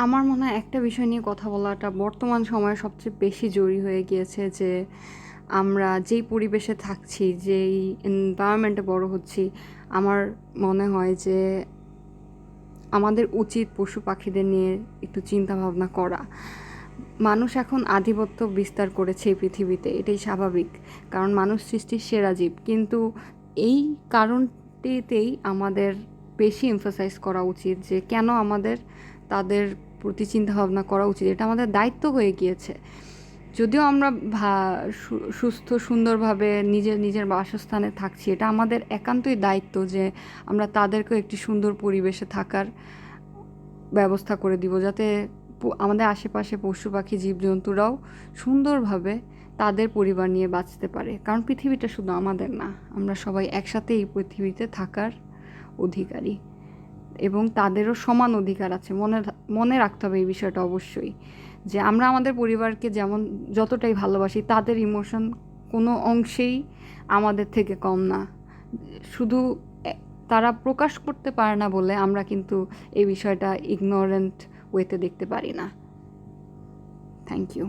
আমার মনে হয় একটা বিষয় নিয়ে কথা বলাটা বর্তমান সময়ে সবচেয়ে বেশি জরুরি হয়ে গিয়েছে যে আমরা যেই পরিবেশে থাকছি, যেই এনভায়রনমেন্টে বড় হচ্ছি, আমার মনে হয় যে আমাদের উচিত পশু পাখিদের নিয়ে একটু চিন্তা ভাবনা করা। মানুষ এখন আধিপত্য বিস্তার করেছে এই পৃথিবীতে, এটাই স্বাভাবিক, কারণ মানুষ সৃষ্টির সেরা জীব। কিন্তু এই কারণটিতেই আমাদের বেশি এমফাসাইজ করা উচিত যে কেন আমাদের তাদের প্রতি চিন্তা ভাবনা করা উচিত, এটা আমাদের দায়িত্ব হয়ে গিয়েছে। যদিও আমরা সুস্থ সুন্দরভাবে নিজের নিজের বাসস্থানে থাকছি, এটা আমাদের একান্তই দায়িত্ব যে আমরা তাদেরকেও একটি সুন্দর পরিবেশে থাকার ব্যবস্থা করে দিব, যাতে আমাদের আশেপাশে পশু পাখি জীবজন্তুরাও সুন্দরভাবে তাদের পরিবার নিয়ে বাঁচতে পারে। কারণ পৃথিবীটা শুধু আমাদের না, আমরা সবাই একসাথে এই পৃথিবীতে থাকার অধিকারী, এবং তাদেরও সমান অধিকার আছে। মনে মনে রাখতে হবে এই বিষয়টা অবশ্যই, যে আমরা আমাদের পরিবারকে যেমন যতটাই ভালোবাসি, তাদের ইমোশন কোনো অংশেই আমাদের থেকে কম না। শুধু তারা প্রকাশ করতে পারে না বলে আমরা কিন্তু এই বিষয়টা ইগনোরেন্ট ওয়েতে দেখতে পারি না। Thank you.